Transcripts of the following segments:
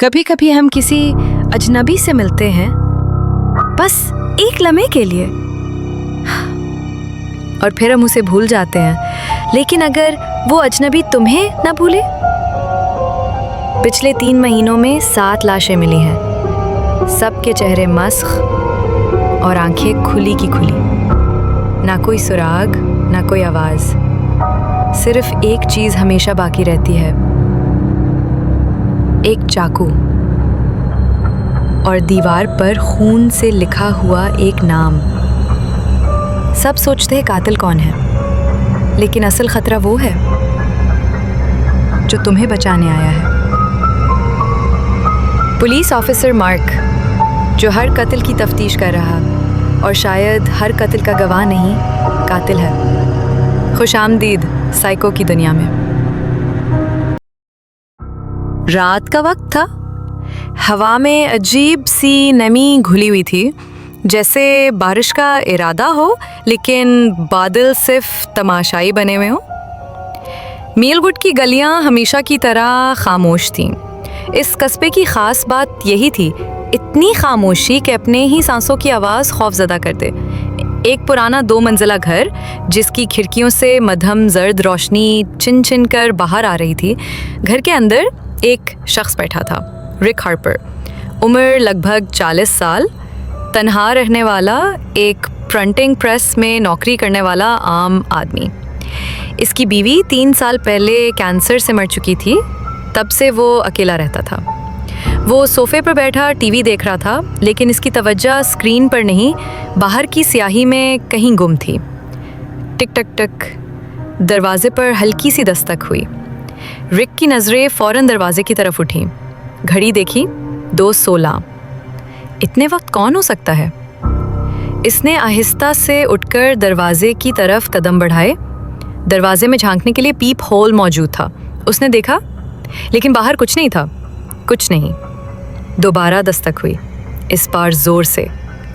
कभी कभी हम किसी अजनबी से मिलते हैं बस एक लम्हे के लिए और फिर हम उसे भूल जाते हैं। लेकिन अगर वो अजनबी तुम्हें न भूले। पिछले 3 महीनों में 7 लाशें मिली हैं, सबके चेहरे मस्ख और आंखें खुली की खुली। ना कोई सुराग, ना कोई आवाज, सिर्फ एक चीज हमेशा बाकी रहती है, एक चाकू और दीवार पर खून से लिखा हुआ एक नाम। सब सोचते हैं कातिल कौन है, लेकिन असल खतरा वो है जो तुम्हें बचाने आया है। पुलिस ऑफिसर मार्क, जो हर कत्ल की तफ्तीश कर रहा और शायद हर कत्ल का गवाह नहीं, कातिल है। खुशामदीद साइको की दुनिया में। रात का वक्त था, हवा में अजीब सी नमी घुली हुई थी, जैसे बारिश का इरादा हो लेकिन बादल सिर्फ तमाशाई बने हुए हों। मीलवुड की गलियां हमेशा की तरह खामोश थीं। इस कस्बे की ख़ास बात यही थी, इतनी खामोशी कि अपने ही सांसों की आवाज़ खौफजदा कर दे। एक पुराना 2 मंजिला घर जिसकी खिड़कियों से मध्यम जर्द रोशनी छिन छिन कर बाहर आ रही थी। घर के अंदर एक शख्स बैठा था, रिक हार्पर, उम्र लगभग 40 साल, तन्हा रहने वाला, एक प्रिंटिंग प्रेस में नौकरी करने वाला आम आदमी। इसकी बीवी 3 साल पहले कैंसर से मर चुकी थी, तब से वो अकेला रहता था। वो सोफे पर बैठा टीवी देख रहा था, लेकिन इसकी तवज्जो स्क्रीन पर नहीं, बाहर की स्याही में कहीं गुम थी। टिक टक टक, दरवाजे पर हल्की सी दस्तक हुई। रिक की नज़रें फ़ौरन दरवाजे की तरफ उठी। घड़ी देखी, 2:16। इतने वक्त कौन हो सकता है? इसने आहिस्ता से उठकर दरवाजे की तरफ कदम बढ़ाए। दरवाजे में झांकने के लिए पीप होल मौजूद था। उसने देखा, लेकिन बाहर कुछ नहीं था। कुछ नहीं। दोबारा दस्तक हुई, इस बार जोर से,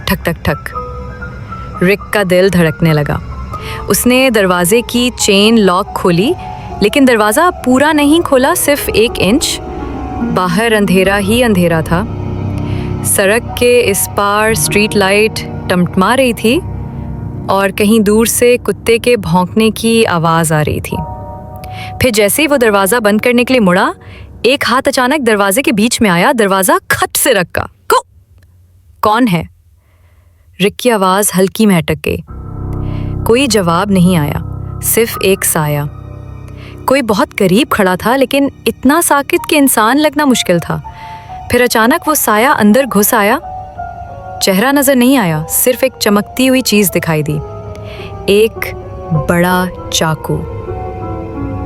ठक ठक ठक। रिक का दिल धड़कने लगा। उसने दरवाजे की चेन लॉक खोली, लेकिन दरवाज़ा पूरा नहीं खोला, सिर्फ 1 इंच। बाहर अंधेरा ही अंधेरा था। सड़क के इस पार स्ट्रीट लाइट टमटमा रही थी और कहीं दूर से कुत्ते के भौंकने की आवाज़ आ रही थी। फिर जैसे ही वो दरवाज़ा बंद करने के लिए मुड़ा, एक हाथ अचानक दरवाजे के बीच में आया। दरवाज़ा खट से रखा। कौन है? रिक की आवाज़ हल्की में अटक गई। कोई जवाब नहीं आया, सिर्फ एक साया। कोई बहुत करीब खड़ा था, लेकिन इतना साकित कि इंसान लगना मुश्किल था। फिर अचानक वो साया अंदर घुस आया। चेहरा नजर नहीं आया, सिर्फ एक चमकती हुई चीज दिखाई दी, एक बड़ा चाकू।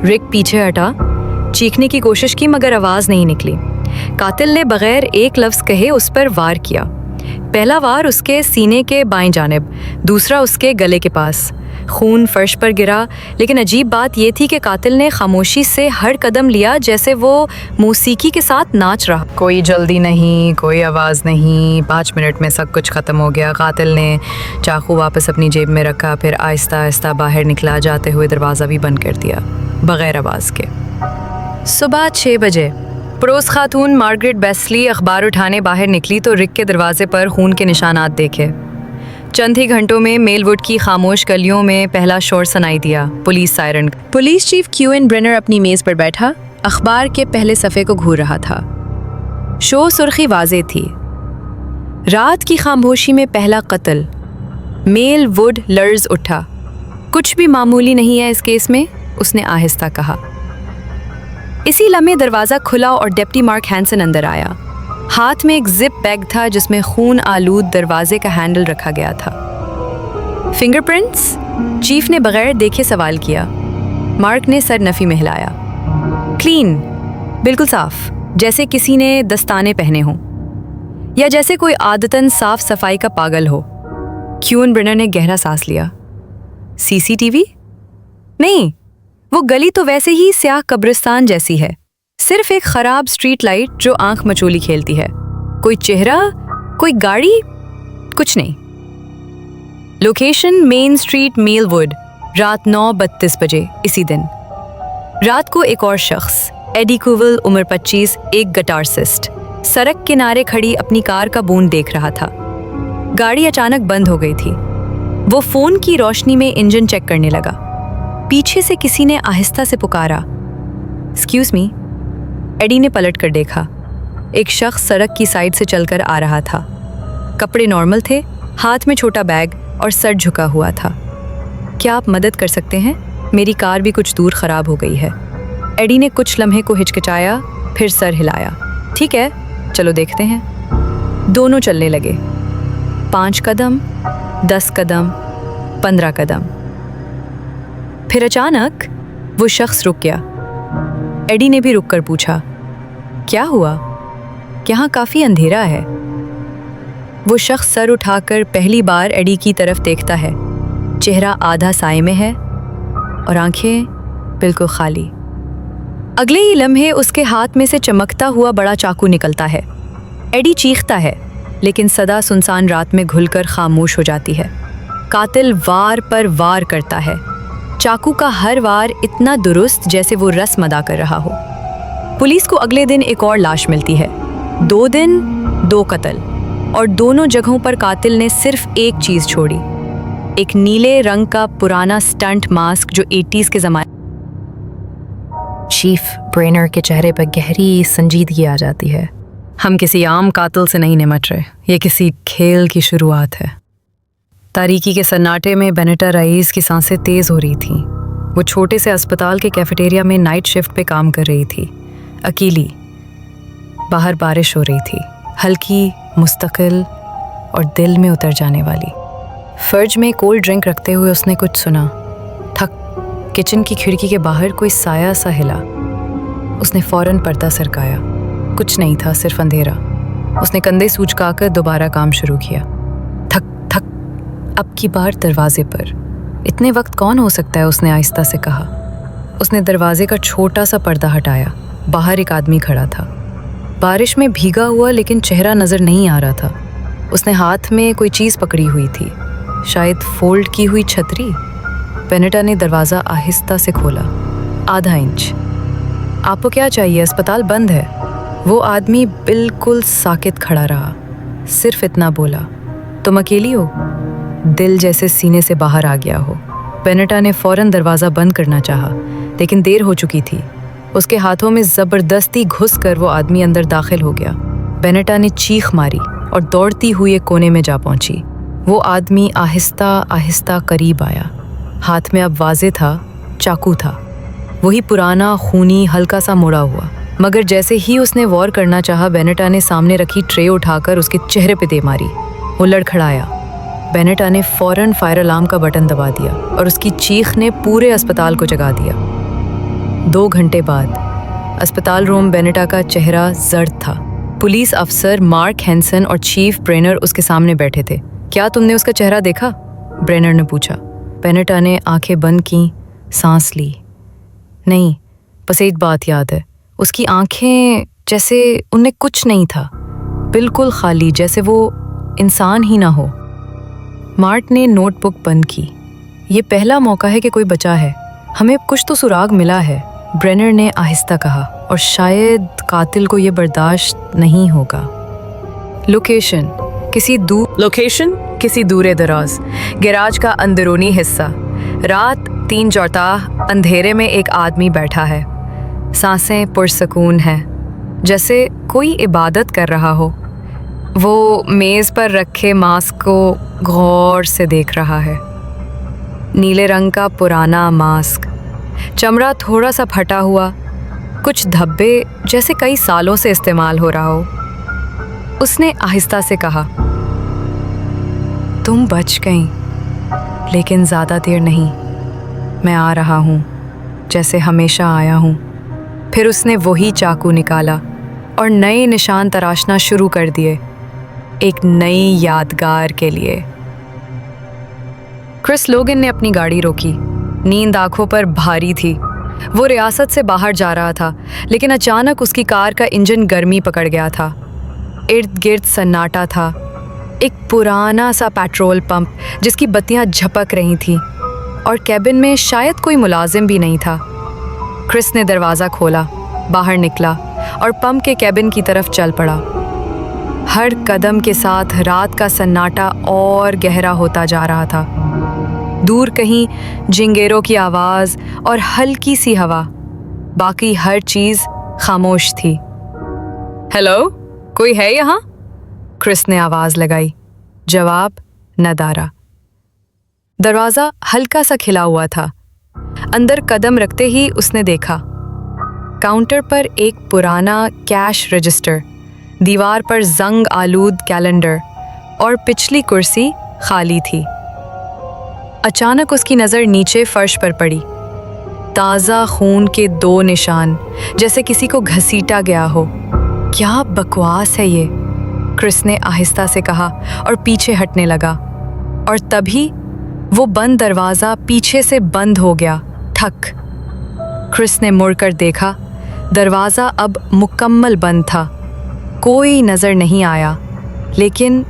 रिक पीछे हटा, चीखने की कोशिश की, मगर आवाज नहीं निकली। कातिल ने बगैर एक लफ्ज कहे उस पर वार किया। पहला वार उसके सीने के बाएं जानिब, दूसरा उसके गले के पास। खून फर्श पर गिरा, लेकिन अजीब बात यह थी कि कातिल ने खामोशी से हर कदम लिया, जैसे वो मौसीकी के साथ नाच रहा। कोई जल्दी नहीं, कोई आवाज़ नहीं। 5 मिनट में सब कुछ ख़त्म हो गया। कातिल ने चाकू वापस अपनी जेब में रखा, फिर आहिस्ता आहिस्ता बाहर निकला, जाते हुए दरवाज़ा भी बंद कर दिया, बग़ैर आवाज़ के। सुबह 6 बजे पड़ोस खातून मार्गरेट बेस्ली अखबार उठाने बाहर निकली तो रिक के दरवाजे पर खून के निशानात देखे। चंद ही घंटों में मेलवुड की खामोश गलियों में पहला शोर सुनाई दिया, पुलिस सायरन। पुलिस चीफ क्यूएन ब्रेनर अपनी मेज़ पर बैठा, अखबार के पहले सफ़े को घूर रहा था। शो सुर्खी वाज़े थी, रात की खामोशी में पहला कत्ल। मेलवुड लर्ज उठा। कुछ भी मामूली नहीं है इस केस में, उसने आहिस्ता कहा। इसी लम्हे दरवाज़ा खुला और डेप्टी मार्क हैंसन अंदर आया। हाथ में एक जिप बैग था जिसमें खून आलूद दरवाजे का हैंडल रखा गया था। फिंगरप्रिंट्स? चीफ ने बगैर देखे सवाल किया। मार्क ने सर नफी में हिलाया। क्लीन, बिल्कुल साफ, जैसे किसी ने दस्ताने पहने हों, या जैसे कोई आदतन साफ सफाई का पागल हो। क्यूएन ब्रेनर ने गहरा सांस लिया। सीसीटीवी? नहीं, वो गली तो वैसे ही स्याह कब्रिस्तान जैसी है, सिर्फ एक खराब स्ट्रीट लाइट जो आंख मचोली खेलती है। कोई चेहरा, कोई गाड़ी, कुछ नहीं। लोकेशन मेन स्ट्रीट मेलवुड, रात 9:32 बजे इसी दिन। रात को एक और शख्स, एडी कुवल, उम्र 25, एक गिटारिस्ट, सड़क किनारे खड़ी अपनी कार का बूंद देख रहा था। गाड़ी अचानक बंद हो गई थी। वो फोन की रोशनी में इंजन चेक करने लगा। पीछे से किसी ने आहिस्ता से पुकारा, एक्सक्यूज मी। एडी ने पलट कर देखा। एक शख्स सड़क की साइड से चलकर आ रहा था। कपड़े नॉर्मल थे, हाथ में छोटा बैग और सर झुका हुआ था। क्या आप मदद कर सकते हैं? मेरी कार भी कुछ दूर खराब हो गई है। एडी ने कुछ लम्हे को हिचकिचाया, फिर सर हिलाया। ठीक है, चलो देखते हैं। दोनों चलने लगे। 5 कदम, 10 कदम, 15 कदम। फिर अचानक वो शख्स रुक गया। एडी ने भी रुककर पूछा, क्या हुआ? यहाँ काफ़ी अंधेरा है। वो शख्स सर उठाकर पहली बार एडी की तरफ देखता है। चेहरा आधा साए में है और आंखें बिल्कुल खाली। अगले ही लम्हे उसके हाथ में से चमकता हुआ बड़ा चाकू निकलता है। एडी चीखता है, लेकिन सदा सुनसान रात में घुलकर खामोश हो जाती है। कातिल वार पर वार करता है। चाकू का हर वार इतना दुरुस्त जैसे वो रस्म अदा कर रहा हो। पुलिस को अगले दिन एक और लाश मिलती है। 2 दिन 2 कत्ल, और दोनों जगहों पर कातिल ने सिर्फ एक चीज़ छोड़ी, एक नीले रंग का पुराना स्टंट मास्क जो 80s के ज़माने। चीफ ब्रेनर के चेहरे पर गहरी संजीदगी आ जाती है। हम किसी आम कातिल से नहीं निमट रहे, ये किसी खेल की शुरुआत है। तारीकी के सन्नाटे में बेनेटा रईस की सांसें तेज़ हो रही थीं। वो छोटे से अस्पताल के कैफेटेरिया में नाइट शिफ्ट पे काम कर रही थी, अकेली। बाहर बारिश हो रही थी, हल्की, मुस्तकिल और दिल में उतर जाने वाली। फर्ज में कोल्ड ड्रिंक रखते हुए उसने कुछ सुना। थक किचन की खिड़की के बाहर कोई साया सा हिला। उसने फौरन पर्दा सरकाया। कुछ नहीं था, सिर्फ अंधेरा। उसने कंधे सूचकाकर दोबारा काम शुरू किया। थक थक, अब की बार दरवाजे पर। इतने वक्त कौन हो सकता है, उसने आहिस्ता से कहा। उसने दरवाजे का छोटा सा पर्दा हटाया। बाहर एक आदमी खड़ा था, बारिश में भीगा हुआ, लेकिन चेहरा नजर नहीं आ रहा था। उसने हाथ में कोई चीज़ पकड़ी हुई थी, शायद फोल्ड की हुई छतरी। बेनेटा ने दरवाज़ा आहिस्ता से खोला। आधा इंच। आपको क्या चाहिए? अस्पताल बंद है। वो आदमी बिल्कुल साकित खड़ा रहा, सिर्फ इतना बोला, तुम अकेली हो? दिल जैसे सीने से बाहर आ गया हो। बेनेटा ने फौरन दरवाज़ा बंद करना चाहा, लेकिन देर हो चुकी थी। उसके हाथों में ज़बरदस्ती घुसकर वो आदमी अंदर दाखिल हो गया। बेनेटा ने चीख मारी और दौड़ती हुई एक कोने में जा पहुंची। वो आदमी आहिस्ता आहिस्ता करीब आया। हाथ में अब वाज़े था, चाकू था, वही पुराना, खूनी, हल्का सा मुड़ा हुआ। मगर जैसे ही उसने वॉर करना चाहा, बेनेटा ने सामने रखी ट्रे उठाकर उसके चेहरे पे दे मारी। वो लड़खड़ाया। बेनेटा ने फौरन फायर अलार्म का बटन दबा दिया और उसकी चीख ने पूरे अस्पताल को जगा दिया। 2 घंटे बाद अस्पताल रूम बेनेटा का चेहरा जर्द था। पुलिस अफसर मार्क हैंसन और चीफ ब्रेनर उसके सामने बैठे थे। क्या तुमने उसका चेहरा देखा? ब्रेनर ने पूछा। बेनेटा ने आंखें बंद की, सांस ली। नहीं, बस एक बात याद है, उसकी आंखें जैसे उनमें कुछ नहीं था, बिल्कुल खाली, जैसे वो इंसान ही ना हो। मार्क ने नोटबुक बंद की। ये पहला मौका है कि कोई बचा है, हमें कुछ तो सुराग मिला है, ब्रेनर ने आहिस्ता कहा, और शायद कातिल को ये बर्दाश्त नहीं होगा। लोकेशन किसी दूर दराज गैराज का अंदरूनी हिस्सा। रात 3 चौताह अंधेरे में एक आदमी बैठा है। सांसें पुरसकून हैं, जैसे कोई इबादत कर रहा हो। वो मेज़ पर रखे मास्क को गौर से देख रहा है। नीले रंग का पुराना मास्क, चमड़ा थोड़ा सा फटा हुआ, कुछ धब्बे जैसे कई सालों से इस्तेमाल हो रहा हो। उसने आहिस्ता से कहा, तुम बच गई, लेकिन ज़्यादा देर नहीं, मैं आ रहा हूँ, जैसे हमेशा आया हूँ। फिर उसने वही चाकू निकाला और नए निशान तराशना शुरू कर दिए, एक नई यादगार के लिए। क्रिस लोगन ने अपनी गाड़ी रोकी। नींद आंखों पर भारी थी। वो रियासत से बाहर जा रहा था, लेकिन अचानक उसकी कार का इंजन गर्मी पकड़ गया था। इर्द गिर्द सन्नाटा था। एक पुराना सा पेट्रोल पंप जिसकी बत्तियां झपक रही थीं, और कैबिन में शायद कोई मुलाजिम भी नहीं था। क्रिस ने दरवाज़ा खोला, बाहर निकला और पंप के कैबिन की तरफ चल पड़ा। हर कदम के साथ रात का सन्नाटा और गहरा होता जा रहा था। दूर कहीं जिंगेरों की आवाज़ और हल्की सी हवा, बाकी हर चीज़ खामोश थी। हेलो, कोई है यहाँ? क्रिस ने आवाज़ लगाई। जवाब नदारा। दरवाज़ा हल्का सा खिला हुआ था। अंदर कदम रखते ही उसने देखा, काउंटर पर एक पुराना कैश रजिस्टर, दीवार पर जंग आलूद कैलेंडर और पिछली कुर्सी खाली थी। अचानक उसकी नज़र नीचे फर्श पर पड़ी। ताज़ा खून के 2 निशान, जैसे किसी को घसीटा गया हो। क्या बकवास है ये, क्रिस ने आहिस्ता से कहा और पीछे हटने लगा। और तभी वो बंद दरवाज़ा पीछे से बंद हो गया, ठक। क्रिस ने मुड़कर देखा, दरवाज़ा अब मुकम्मल बंद था। कोई नज़र नहीं आया, लेकिन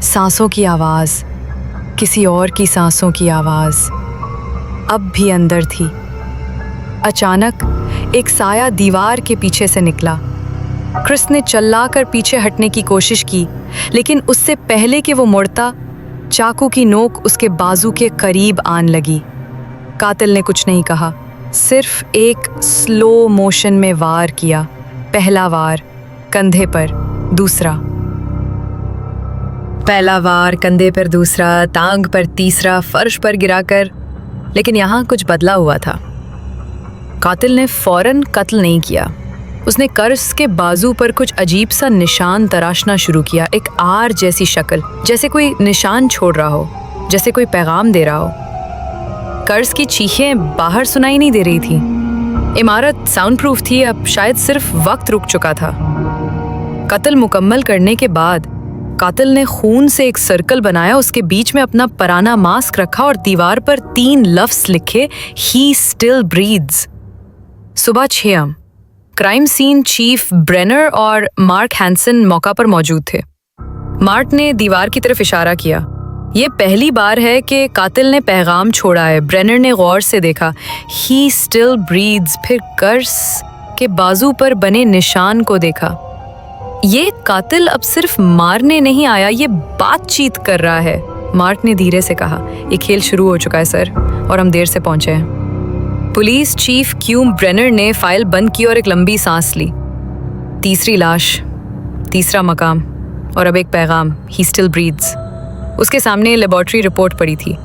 सांसों की आवाज़, किसी और की सांसों की आवाज़ अब भी अंदर थी। अचानक एक साया दीवार के पीछे से निकला। क्रिस ने चिल्लाकर पीछे हटने की कोशिश की, लेकिन उससे पहले कि वो मुड़ता, चाकू की नोक उसके बाजू के करीब आन लगी। कातिल ने कुछ नहीं कहा, सिर्फ एक स्लो मोशन में वार किया। पहला वार कंधे पर, दूसरा। पहला वार कंधे पर, दूसरा टांग पर, तीसरा फर्श पर गिराकर। लेकिन यहाँ कुछ बदला हुआ था। कातिल ने फौरन कत्ल नहीं किया। उसने कर्स के बाजू पर कुछ अजीब सा निशान तराशना शुरू किया, एक आर जैसी शक्ल, जैसे कोई निशान छोड़ रहा हो, जैसे कोई पैगाम दे रहा हो। कर्स की चीखें बाहर सुनाई नहीं दे रही थी। इमारत साउंड प्रूफ थी, अब शायद सिर्फ वक्त रुक चुका था। कत्ल मुकम्मल करने के बाद कातिल ने खून से एक सर्कल बनाया, उसके बीच में अपना पुराना मास्क रखा और दीवार पर 3 लफ्ज लिखे, ही स्टिल ब्रीथ्स। सुबह 6 am। Crime scene chief Brenner और मार्क हैंसन मौका पर मौजूद थे। मार्क ने दीवार की तरफ इशारा किया। ये पहली बार है कि कातिल ने पैगाम छोड़ा है। ब्रेनर ने गौर से देखा, ही स्टिल ब्रीथ्स, फिर कर्स के बाजू पर बने निशान को देखा। ये कातिल अब सिर्फ मारने नहीं आया, ये बातचीत कर रहा है। मार्क ने धीरे से कहा, ये खेल शुरू हो चुका है सर, और हम देर से पहुंचे हैं। पुलिस चीफ क्यूम ब्रेनर ने फाइल बंद की और एक लंबी सांस ली। तीसरी लाश, तीसरा मकाम, और अब एक पैगाम, ही स्टिल ब्रीथ्स। उसके सामने लेबोरेटरी रिपोर्ट पड़ी थी।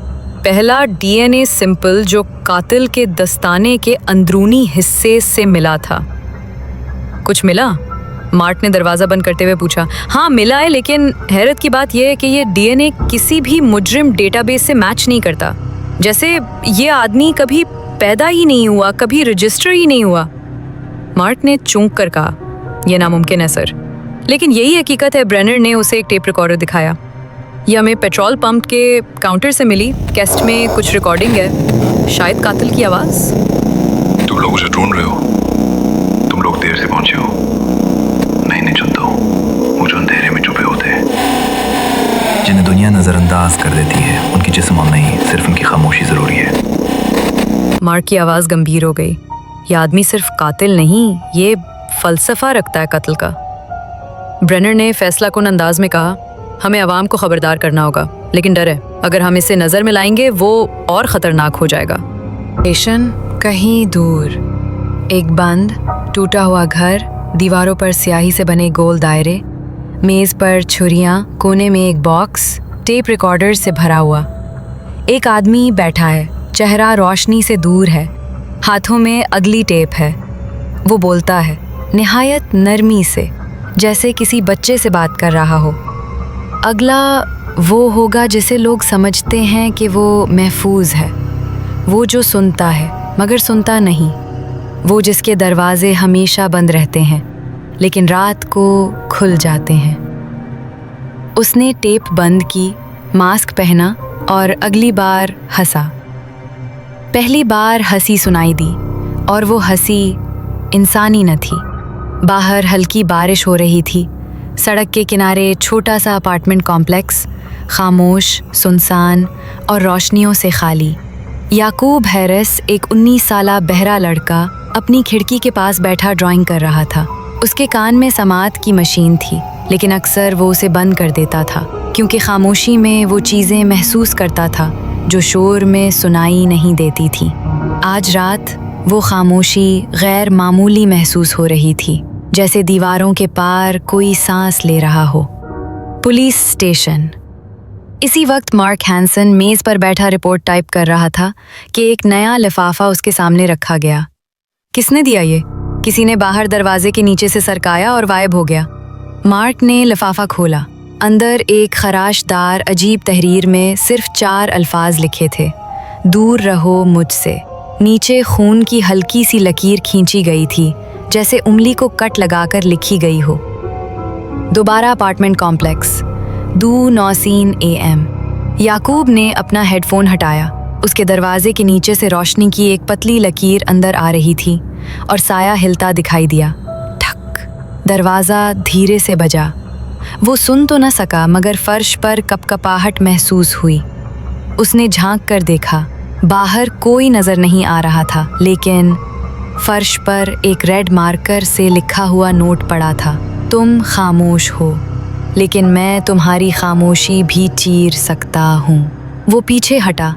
पहला DNA सैंपल जो कातिल के दस्ताने के अंदरूनी हिस्से से मिला था। कुछ मिला? मार्क ने दरवाज़ा बंद करते हुए पूछा। हाँ मिला है, लेकिन हैरत की बात यह है कि ये DNA किसी भी मुजरिम डेटाबेस से मैच नहीं करता। जैसे ये आदमी कभी पैदा ही नहीं हुआ, कभी रजिस्टर ही नहीं हुआ। मार्क ने चूक कर कहा, यह नामुमकिन है सर। लेकिन यही हकीकत है। ब्रेनर ने उसे एक टेप रिकॉर्डर दिखाया। यह हमें पेट्रोल पंप के काउंटर से मिली। कैस्ट में कुछ रिकॉर्डिंग है, शायद कातिल की आवाज़। तुम लोग उसे ढूंढ रहे हो? तुम लोग देर से पहुंचे हो। नहीं चुनता हूँ, वो जो अंधेरे में छुपे होते हैं, जिन्हें दुनिया नज़रअंदाज कर देती है। उनकी जिस्म नहीं, सिर्फ उनकी खामोशी ज़रूरी है। मार्क की आवाज़ गंभीर हो गई। यह आदमी सिर्फ कातिल नहीं, ये फ़लसफ़ा रखता है कत्ल का। ब्रेनर ने फैसला कुन अंदाज में कहा, हमें आवाम को खबरदार करना होगा, लेकिन डर है अगर हम इसे नज़र में लाएंगे वो और ख़तरनाक हो जाएगा। स्टेशन कहीं दूर, एक बंद टूटा हुआ घर, दीवारों पर स्याही से बने गोल दायरे, मेज़ पर छुरियाँ, कोने में एक बॉक्स टेप रिकॉर्डर से भरा हुआ। एक आदमी बैठा है, चेहरा रोशनी से दूर है, हाथों में अगली टेप है। वो बोलता है निहायत नरमी से, जैसे किसी बच्चे से बात कर रहा हो। अगला वो होगा जिसे लोग समझते हैं कि वो महफूज है, वो जो सुनता है मगर सुनता नहीं, वो जिसके दरवाजे हमेशा बंद रहते हैं लेकिन रात को खुल जाते हैं। उसने टेप बंद की, मास्क पहना और अगली बार हंसा। पहली बार हंसी सुनाई दी और वो हंसी इंसानी न थी। बाहर हल्की बारिश हो रही थी। सड़क के किनारे छोटा सा अपार्टमेंट कॉम्प्लेक्स, खामोश, सुनसान और रोशनियों से खाली। याकूब हैरिस, एक 19 साला बहरा लड़का, अपनी खिड़की के पास बैठा ड्राइंग कर रहा था। اس کے کان میں سماعت کی مشین تھی، لیکن اکثر وہ اسے بند کر دیتا تھا کیونکہ خاموشی میں وہ چیزیں محسوس کرتا تھا جو شور میں سنائی نہیں دیتی تھیں۔ آج رات وہ خاموشی غیر معمولی محسوس ہو رہی تھی، جیسے دیواروں کے پار کوئی سانس لے رہا ہو۔ Police station. اسی وقت مارک ہینسن میز پر بیٹھا رپورٹ ٹائپ کر رہا تھا کہ ایک نیا لفافہ اس کے سامنے رکھا گیا۔ کس نے دیا یہ؟ کسی نے باہر دروازے کے نیچے سے سرکایا اور غائب ہو گیا۔ مارک نے لفافہ کھولا۔ اندر ایک خراش دار عجیب تحریر میں صرف 4 الفاظ لکھے تھے: دور رہو مجھ سے۔ نیچے خون کی ہلکی سی لکیر کھینچی گئی تھی، جیسے انگلی کو کٹ لگا کر لکھی گئی ہو۔ دوبارہ اپارٹمنٹ کمپلیکس، 2:09 AM۔ یعقوب نے اپنا ہیڈ فون ہٹایا۔ اس کے دروازے کے نیچے سے روشنی کی ایک پتلی لکیر اندر آ رہی تھی اور سایہ ہلتا دکھائی دیا۔ ٹھک، دروازہ دھیرے سے بجا۔ وہ سن تو نہ سکا مگر فرش پر کپکپاہٹ محسوس ہوئی۔ اس نے جھانک کر دیکھا، باہر کوئی نظر نہیں آ رہا تھا، لیکن فرش پر ایک ریڈ مارکر سے لکھا ہوا نوٹ پڑا تھا: تم خاموش ہو، لیکن میں تمہاری خاموشی بھی چیر سکتا ہوں۔ وہ پیچھے ہٹا،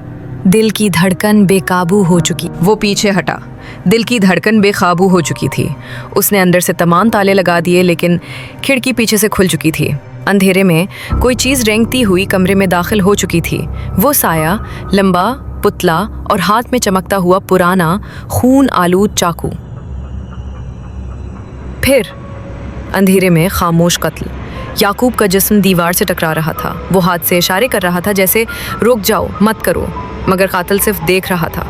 دل کی دھڑکن بے قابو ہو چکی تھی۔ اس نے اندر سے تمام تالے لگا دیے، لیکن کھڑکی پیچھے سے کھل چکی تھی۔ اندھیرے میں کوئی چیز رینگتی ہوئی کمرے میں داخل ہو چکی تھی۔ وہ سایہ، لمبا، پتلا اور ہاتھ میں چمکتا ہوا پرانا خون آلود چاقو۔ پھر اندھیرے میں خاموش قتل۔ یعقوب کا جسم دیوار سے ٹکرا رہا تھا۔ وہ ہاتھ سے اشارے کر رہا تھا جیسے رک جاؤ، مت کرو، مگر قاتل صرف دیکھ رہا تھا،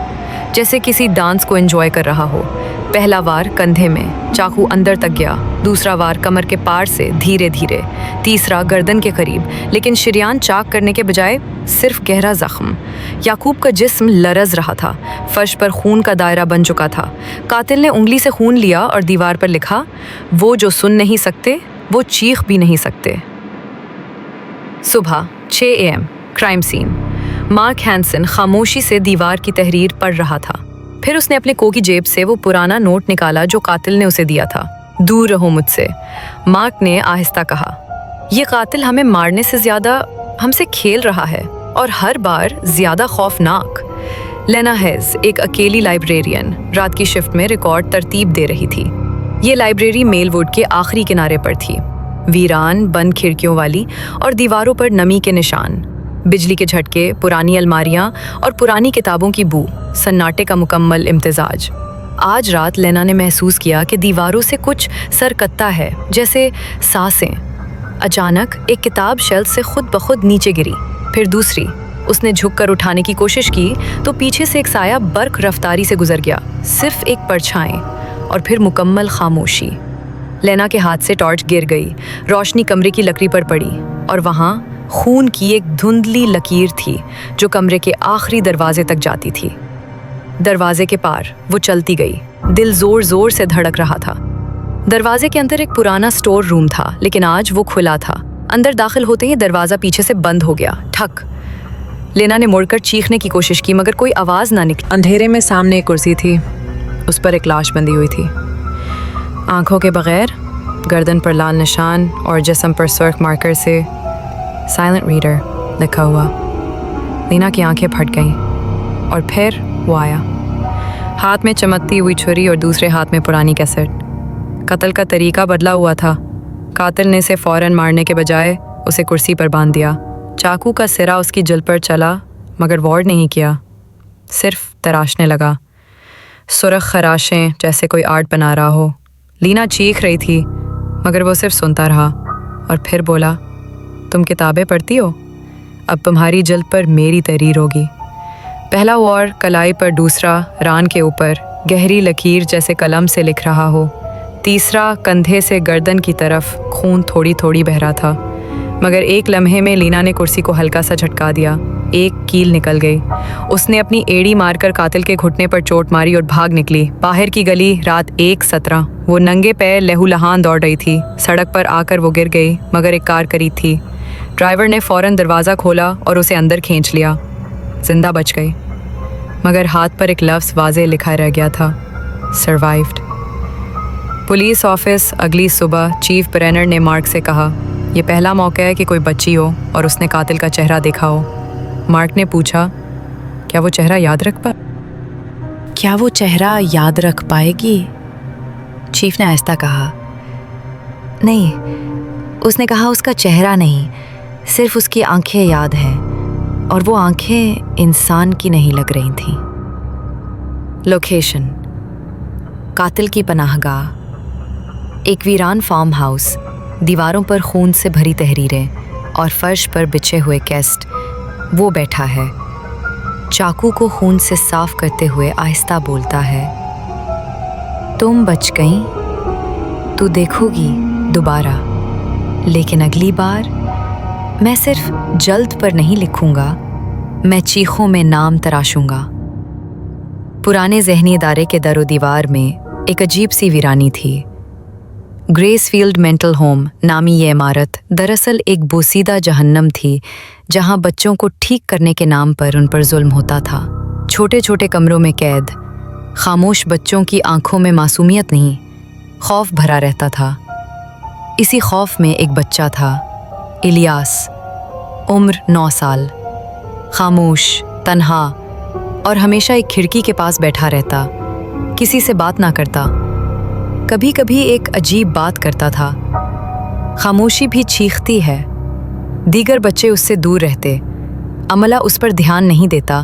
جیسے کسی ڈانس کو انجوائے کر رہا ہو۔ پہلا وار کندھے میں، چاقو اندر تک گیا۔ دوسرا وار کمر کے پار سے، دھیرے دھیرے۔ تیسرا گردن کے قریب، لیکن شریان چاک کرنے کے بجائے صرف گہرا زخم۔ یعقوب کا جسم لرز رہا تھا، فرش پر خون کا دائرہ بن چکا تھا۔ قاتل نے انگلی سے خون لیا اور دیوار پر لکھا: وہ جو سن نہیں سکتے وہ چیخ بھی نہیں سکتے۔ صبح 6 AM، crime scene. Mark Hanson خاموشی سے دیوار کی تحریر پڑھ رہا تھا۔ پھر اس نے اپنے کوٹ کی جیب سے وہ پرانا نوٹ نکالا جو قاتل نے اسے دیا تھا۔ دور رہو مجھ سے، مارک نے آہستہ کہا۔ یہ قاتل ہمیں مارنے سے زیادہ ہم سے کھیل رہا ہے، اور ہر بار زیادہ خوفناک۔ لینا ہیز، ایک اکیلی لائبریرین، رات کی شفٹ میں ریکارڈ ترتیب دے رہی تھی۔ یہ لائبریری میل ووڈ کے آخری کنارے پر تھی، ویران بند کھڑکیوں والی اور دیواروں پر نمی کے نشان، بجلی کے جھٹکے، پرانی الماریاں اور پرانی کتابوں کی بو، سناٹے کا مکمل امتزاج۔ آج رات لینا نے محسوس کیا کہ دیواروں سے کچھ سرکتا ہے، جیسے سانسیں۔ اچانک ایک کتاب شیلف سے خود بخود نیچے گری، پھر دوسری۔ اس نے جھک کر اٹھانے کی کوشش کی تو پیچھے سے ایک سایہ برق رفتاری سے گزر گیا، صرف ایک پرچھائیں، اور پھر مکمل خاموشی۔ لینا کے ہاتھ سے ٹارچ گر گئی، روشنی کمرے کی لکڑی پر پڑی، اور وہاں خون کی ایک دھندلی لکیر تھی جو کمرے کے آخری دروازے تک جاتی تھی۔ دروازے کے پار وہ چلتی گئی، دل زور زور سے دھڑک رہا تھا۔ دروازے کے اندر ایک پرانا سٹور روم تھا، لیکن آج وہ کھلا تھا۔ اندر داخل ہوتے ہی دروازہ پیچھے سے بند ہو گیا۔ ٹھک! لینا نے مڑ کر چیخنے کی کوشش کی مگر کوئی آواز نہ نکلی۔ اندھیرے میں سامنے ایک کرسی تھی، اس پر ایک لاش بندھی ہوئی تھی، آنکھوں کے بغیر، گردن پر لال نشان اور جسم پر سرخ مارکر سے سائلنٹ ریڈر لکھا ہوا۔ لینا کی آنکھیں پھٹ گئیں، اور پھر وہ آیا، ہاتھ میں چمکتی ہوئی چھری اور دوسرے ہاتھ میں پرانی کیسٹ۔ قتل کا طریقہ بدلا ہوا تھا۔ قاتل نے اسے فوراً مارنے کے بجائے اسے کرسی پر باندھ دیا۔ چاقو کا سرا اس کی جلد پر چلا مگر وارڈ نہیں کیا، صرف تراشنے لگا، سرخ خراشیں جیسے کوئی آرٹ بنا رہا ہو۔ لینا چیخ رہی تھی مگر وہ صرف سنتا رہا، اور پھر بولا: تم کتابیں پڑھتی ہو؟ اب تمہاری جلد پر میری تحریر ہوگی۔ پہلا وار کلائی پر، دوسرا ران کے اوپر گہری لکیر جیسے قلم سے لکھ رہا ہو، تیسرا کندھے سے گردن کی طرف خون تھوڑی تھوڑی بہہ رہا تھا۔ مگر ایک لمحے میں لینا نے کرسی کو ہلکا سا جھٹکا دیا، ایک کیل نکل گئی۔ اس نے اپنی ایڑی مار کر قاتل کے گھٹنے پر چوٹ ماری اور بھاگ نکلی۔ باہر کی گلی، رات 1:17۔ وہ ننگے پیر لہو لہان دوڑ رہی تھی۔ سڑک پر آ کر وہ گر گئی مگر ایک کار قریب تھی۔ ڈرائیور نے فوراً دروازہ کھولا اور اسے اندر کھینچ لیا۔ زندہ بچ گئی، مگر ہاتھ پر ایک لفظ واضح لکھا رہ گیا تھا: سروائیوڈ۔ पुलिस ऑफिस अगली सुबह चीफ ब्रेनर ने मार्क से कहा, यह पहला मौका है कि कोई बच्ची हो और उसने कातिल का चेहरा देखा हो। मार्क ने पूछा, क्या वो चेहरा याद रख पाएगी? चीफ ने आहिस्ता कहा, नहीं। उसने कहा उसका चेहरा नहीं, सिर्फ उसकी आंखें याद हैं, और वो आंखें इंसान की नहीं लग रही थीं। लोकेशन, कातिल की पनाहगाह, एक वीरान फार्म हाउस, दीवारों पर खून से भरी तहरीरें और फर्श पर बिछे हुए कैस्ट। वो बैठा है, चाकू को खून से साफ करते हुए आहिस्ता बोलता है, तुम बच गई, तू देखोगी दोबारा, लेकिन अगली बार मैं सिर्फ जल्द पर नहीं लिखूंगा, मैं चीखों में नाम तराशूंगा। पुराने ज़हनी इदारे के दरो दीवार में एक अजीब सी वीरानी थी। ग्रेसफील्ड मेंटल होम नामी ये इमारत दरअसल एक बोसीदा जहन्नम थी, जहां बच्चों को ठीक करने के नाम पर उन पर जुल्म होता था। छोटे छोटे कमरों में कैद, खामोश बच्चों की आंखों में मासूमियत नहीं, खौफ भरा रहता था। इसी खौफ में एक बच्चा था, इलियास, उम्र 9 साल, खामोश, तन्हा और हमेशा एक खिड़की के पास बैठा रहता, किसी से बात ना करता। कभी कभी एक अजीब बात करता था। खामोशी भी चीखती है। दीगर बच्चे उससे दूर रहते। अमला उस पर ध्यान नहीं देता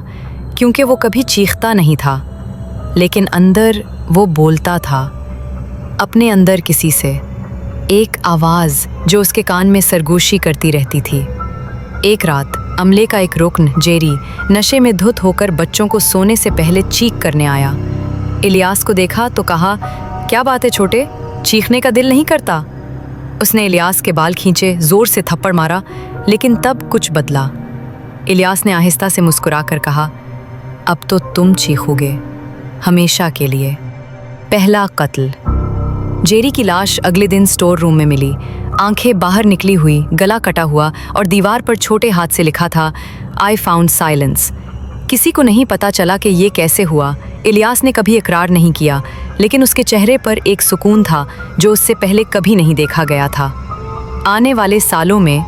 क्योंकि वो कभी चीखता नहीं था, लेकिन अंदर वो बोलता था, अपने अंदर किसी से, एक आवाज़ जो उसके कान में सरगोशी करती रहती थी। एक रात अमले का एक रुकन जेरी नशे में धुत होकर बच्चों को सोने से पहले चीख करने आया। इलियास को देखा तो कहा, क्या बात है छोटे, चीखने का दिल नहीं करता? उसने इलियास के बाल खींचे, जोर से थप्पड़ मारा, लेकिन तब कुछ बदला। इलियास ने आहिस्ता से मुस्कुराकर कहा, अब तो तुम चीखोगे, हमेशा के लिए। पहला कत्ल। जेरी की लाश अगले दिन स्टोर रूम में मिली, आंखें बाहर निकली हुई, गला कटा हुआ और दीवार पर छोटे हाथ से लिखा था, आई फाउंड साइलेंस। किसी को नहीं पता चला कि ये कैसे हुआ। इलियास ने कभी इकरार नहीं किया, लेकिन उसके चेहरे पर एक सुकून था जो उससे पहले कभी नहीं देखा गया था। आने वाले सालों में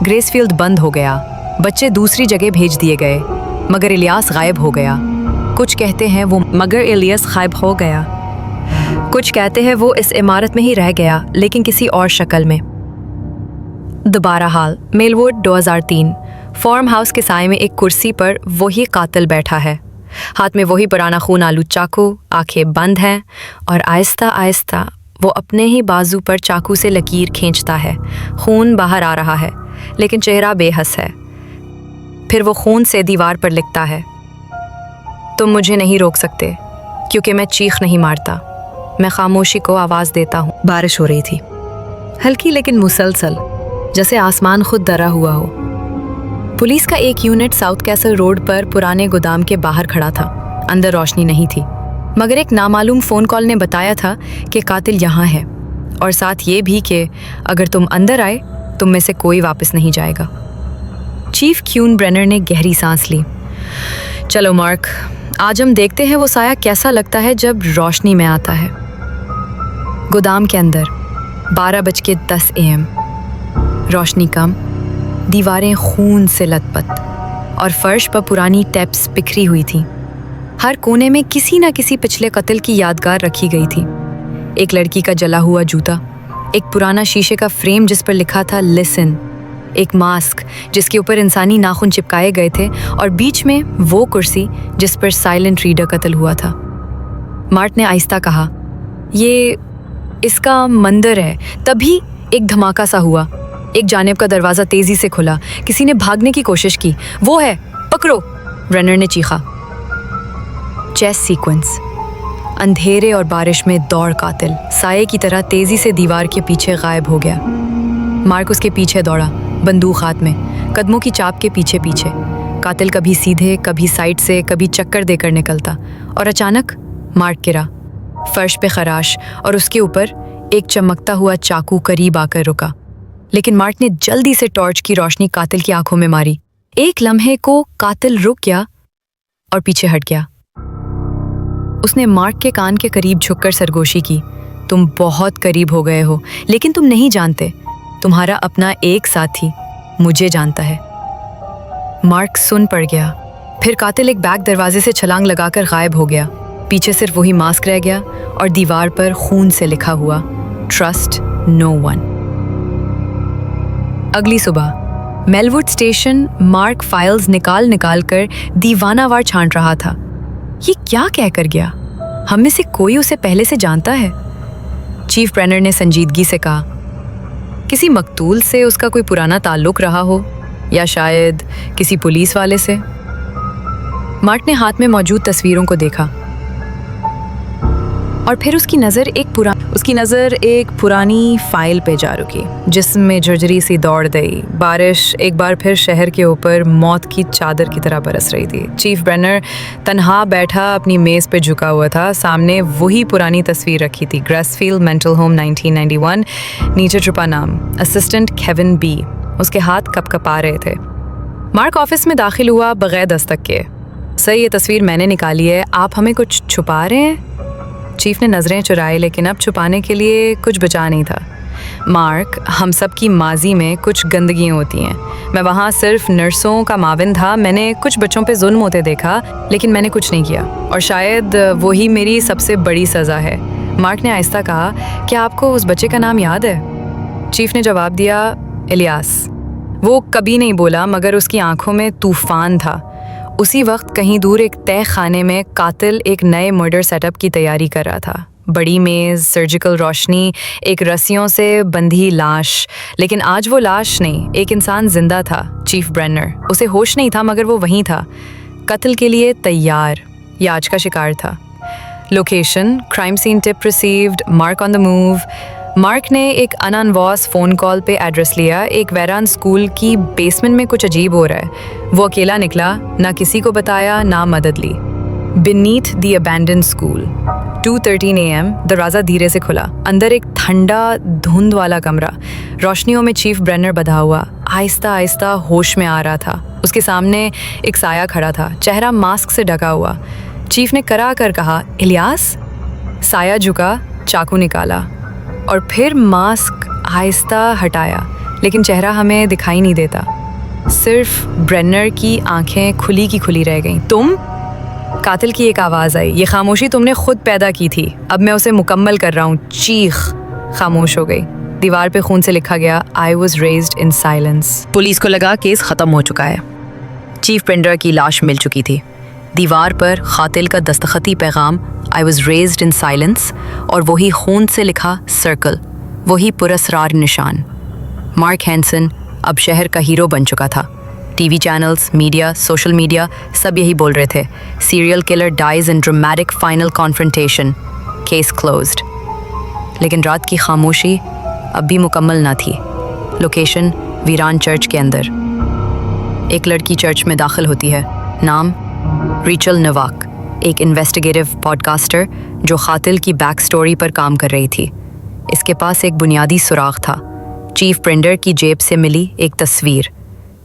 ग्रेसफील्ड बंद हो गया, बच्चे दूसरी जगह भेज दिए गए, मगर इलियास गायब हो गया। कुछ कहते हैं वो कुछ कहते हैं वो इस इमारत में ही रह गया, लेकिन किसी और शक्ल में। दोबारा हाल, मेलवुड 2003। फार्म हाउस के साए में एक कुर्सी पर वही कातिल बैठा है, हाथ में वही पुराना खून आलू चाकू, आंखें बंद हैं और आहिस्ता आहिस्ता वो अपने ही बाजू पर चाकू से लकीर खींचता है। खून बाहर आ रहा है, लेकिन चेहरा बेहस है। फिर वो खून से दीवार पर लिखता है, तुम मुझे नहीं रोक सकते क्योंकि मैं चीख नहीं मारता, मैं खामोशी को आवाज़ देता हूँ। बारिश हो रही थी, हल्की लेकिन मुसलसल, जैसे आसमान खुद डरा हुआ हो। पुलिस का एक यूनिट साउथ कैसल रोड पर पुराने गोदाम के बाहर खड़ा था। अंदर रोशनी नहीं थी, मगर एक नामालूम फ़ोन कॉल ने बताया था कि कातिल यहाँ है, और साथ ये भी कि अगर तुम अंदर आए तुम में से कोई वापस नहीं जाएगा। चीफ क्यून ब्रेनर ने गहरी सांस ली। चलो मार्क, आज हम देखते हैं वो साया कैसा लगता है जब रोशनी में आता है। गोदाम के अंदर 12:10 AM, रोशनी कम, दीवारें खून से लथपथ और फर्श पर पुरानी टैप्स बिखरी हुई थी। हर कोने में किसी न किसी पिछले कत्ल की यादगार रखी गई थी। एक लड़की का जला हुआ जूता, एक पुराना शीशे का फ्रेम जिस पर लिखा था लिसन, एक मास्क जिसके ऊपर इंसानी नाखून चिपकाए गए थे, और बीच में वो कुर्सी जिस पर साइलेंट रीडर कत्ल हुआ था। मार्ट ने आहिस्ता कहा, ये इसका मंदिर है। तभी एक धमाका सा हुआ। एक जानिब का दरवाज़ा तेज़ी से खुला। किसी ने भागने की कोशिश की। वो है, पकड़ो, रनर ने चीखा। Chess sequence. अंधेरे और बारिश में दौड़ कातिल साये की तरह तेज़ी से दीवार के पीछे गायब हो गया। मार्क उसके पीछे दौड़ा, बंदूक हाथ में, कदमों की चाप के पीछे पीछे। कातिल कभी सीधे, कभी साइड से, कभी चक्कर देकर निकलता, और अचानक मार्क गिरा। फर्श पे खराश और उसके ऊपर एक चमकता हुआ चाकू करीब आकर रुका। लेकिन मार्क ने जल्दी से टॉर्च की रोशनी कातिल की आंखों में मारी। एक लम्हे को कातिल रुक गया और पीछे हट गया। उसने मार्क के कान के करीब झुककर सरगोशी की, तुम बहुत करीब हो गए हो, लेकिन तुम नहीं जानते तुम्हारा अपना एक साथी मुझे जानता है। मार्क सुन पड़ गया। फिर कातिल एक बैक दरवाजे से छलांग लगाकर गायब हो गया। पीछे सिर्फ वही मास्क रह गया और दीवार पर खून से लिखा हुआ ट्रस्ट नो वन। अगली सुबह मेलवुड स्टेशन मार्क फाइल्स निकाल कर दीवानावार छांट रहा था। ये क्या कहकर गया? हम में से कोई उसे पहले से जानता है? चीफ ब्रेनर ने संजीदगी से कहा, किसी मकतूल से उसका कोई पुराना ताल्लुक रहा हो, या शायद किसी पुलिस वाले से। मार्क ने हाथ में मौजूद तस्वीरों को देखा और फिर उसकी नज़र एक पुरानी फाइल पे जा रुकी जिसमें झुरझुरी सी दौड़ गई। बारिश एक बार फिर शहर के ऊपर मौत की चादर की तरह बरस रही थी। चीफ ब्रेनर तन्हा बैठा अपनी मेज़ पे झुका हुआ था। सामने वही पुरानी तस्वीर रखी थी, ग्रेसफील्ड मेंटल होम 1991। नीचे छुपा नाम असिस्टेंट केविन बी। उसके हाथ कपकपा रहे थे। मार्क ऑफिस में दाखिल हुआ बगैर दस्तक के। सर, ये तस्वीर मैंने निकाली है, आप हमें कुछ छुपा रहे हैं? चीफ ने नज़रें चुराई, लेकिन अब छुपाने के लिए कुछ बचा नहीं था। मार्क, हम सब की माजी में कुछ गंदगियाँ होती हैं। मैं वहाँ सिर्फ नर्सों का माविन था। मैंने कुछ बच्चों पे जुल्म होते देखा, लेकिन मैंने कुछ नहीं किया, और शायद वही मेरी सबसे बड़ी सज़ा है। मार्क ने आहिस्ता कहा, क्या आपको उस बच्चे का नाम याद है? चीफ ने जवाब दिया, इलियास। वो कभी नहीं बोला, मगर उसकी आंखों में तूफान था। उसी वक्त कहीं दूर एक तय खाने में कातिल एक नए मर्डर सेटअप की तैयारी कर रहा था। बड़ी मेज़, सर्जिकल रोशनी, एक रस्सियों से बंधी लाश। लेकिन आज वो लाश नहीं, एक इंसान जिंदा था, चीफ ब्रेनर। उसे होश नहीं था, मगर वो वहीं था, कत्ल के लिए तैयार। ये आज का शिकार था। Location, crime scene tip received, Mark on the move. Mark ने एक अनअनवॉस फ़ोन कॉल पे एड्रेस लिया। एक वैरान स्कूल की बेसमेंट में कुछ अजीब हो रहा है। वो अकेला निकला, ना किसी को बताया, ना मदद ली। Beneath the abandon school, 2:13 AM। दरवाज़ा धीरे से खुला। अंदर एक ठंडा धुंध वाला कमरा, रोशनियों में चीफ ब्रेनर बधा हुआ आहिस्ता आहिस्ता होश में आ रहा था। उसके सामने एक साया खड़ा था, चेहरा मास्क से ढका हुआ। चीफ ने करा कर कहा, इलियास। साया झुका, चाकू निकाला और फिर मास्क आहिस्ता हटाया, लेकिन चेहरा हमें दिखाई नहीं देता। सिर्फ ब्रेनर की आंखें खुली की खुली रह गईं। तुम? कातिल की एक आवाज़ आई, ये खामोशी तुमने खुद पैदा की थी, अब मैं उसे मुकम्मल कर रहा हूँ। चीख खामोश हो गई। दीवार पे खून से लिखा गया, I was raised in silence. Police को लगा केस ख़त्म हो चुका है। चीफ ब्रेनर की लाश मिल चुकी थी। दीवार पर कातिल का दस्तखती पैगाम, I was raised in silence, और वही खून से लिखा सर्कल, वही पुरस्रार निशान। मार्क हैंसन अब शहर का हीरो बन चुका था। TV channels, media, social media सब यही बोल रहे थे, serial killer dies in dramatic final confrontation, case closed. लेकिन रात की खामोशी अब भी मुकम्मल ना थी। लोकेशन, वीरान चर्च के अंदर। एक लड़की चर्च में दाखिल होती है। नाम, रेचल नोवाक, एक इन्वेस्टिगेटिव पॉडकास्टर जो कातिल की बैक स्टोरी पर काम कर रही थी। इसके पास एक बुनियादी सुराग था, चीफ ब्रेनर की जेब से मिली एक तस्वीर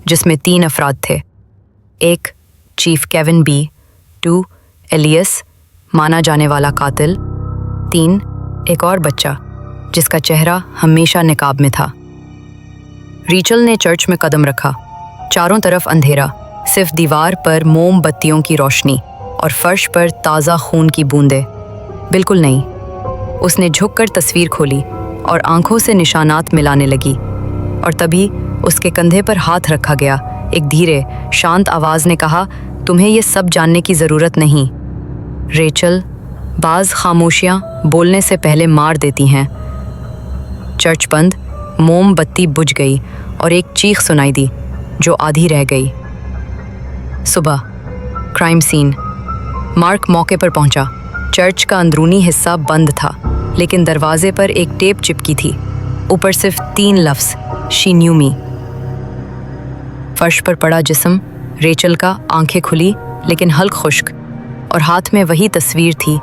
जिसमें 3 अफराद थे। 1 चीफ केविन बी, 2 एलियस माना जाने वाला कातिल, 3 एक और बच्चा जिसका चेहरा हमेशा निकाब में था। रेचल ने चर्च में कदम रखा। चारों तरफ अंधेरा, सिर्फ दीवार पर मोमबत्तियों की रोशनी और फर्श पर ताज़ा खून की बूंदें। बिल्कुल नहीं। उसने झुककर तस्वीर खोली और आंखों से निशानात मिलाने लगी, और तभी उसके कंधे पर हाथ रखा गया। एक धीरे शांत आवाज़ ने कहा, तुम्हें ये सब जानने की ज़रूरत नहीं। रेचल, बाज़ खामोशियाँ बोलने से पहले मार देती हैं। चर्च बंद, मोमबत्ती बुझ गई और एक चीख सुनाई दी जो आधी रह गई। सुबह, क्राइम सीन। मार्क मौके पर पहुंचा। चर्च का अंदरूनी हिस्सा बंद था, लेकिन दरवाजे पर एक टेप चिपकी थी। ऊपर सिर्फ 3 लफ्ज़, शी न्यू मी। फर्श पर पड़ा जिस्म, रेचल का, आंखें खुली लेकिन हल्क खुश्क, और हाथ में वही तस्वीर थी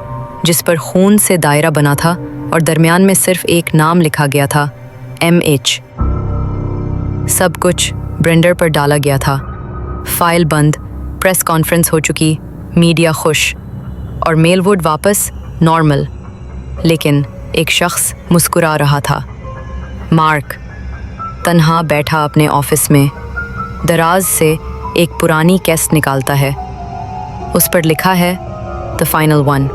जिस पर खून से दायरा बना था और दरमियान में सिर्फ एक नाम लिखा गया था, MH। सब कुछ ब्रेनर पर डाला गया था। फाइल बंद, प्रेस कॉन्फ्रेंस हो चुकी, मीडिया खुश, और मेलवुड वापस नॉर्मल। लेकिन ایک شخص مسکرا رہا تھا۔ مارک تنہا بیٹھا اپنے آفس میں دراز سے ایک پرانی کیسٹ نکالتا ہے۔ اس پر لکھا ہے The Final One۔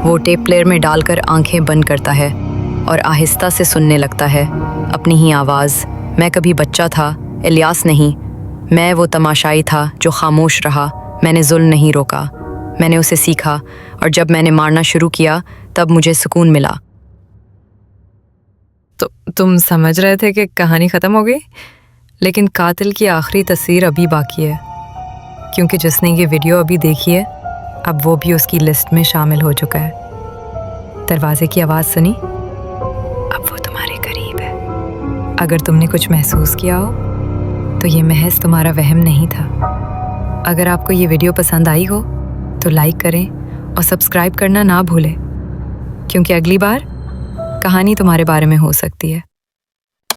وہ ٹیپ پلیئر میں ڈال کر آنکھیں بند کرتا ہے اور آہستہ سے سننے لگتا ہے اپنی ہی آواز۔ میں کبھی بچہ تھا، الیاس نہیں۔ میں وہ تماشائی تھا جو خاموش رہا۔ میں نے ظلم نہیں روکا، میں نے اسے سیکھا، اور جب میں نے مارنا شروع کیا تب مجھے سکون ملا۔ تو تم سمجھ رہے تھے کہ کہانی ختم ہو گئی، لیکن قاتل کی آخری تصویر ابھی باقی ہے، کیونکہ جس نے یہ ویڈیو ابھی دیکھی ہے اب وہ بھی اس کی لسٹ میں شامل ہو چکا ہے۔ دروازے کی آواز سنی؟ اب وہ تمہارے قریب ہے۔ اگر تم نے کچھ محسوس کیا ہو تو یہ محض تمہارا وہم نہیں تھا۔ اگر آپ کو یہ ویڈیو پسند آئی ہو تو لائک کریں اور سبسکرائب کرنا نہ بھولیں، کیونکہ اگلی بار کہانی تمہارے بارے میں ہو سکتی ہے۔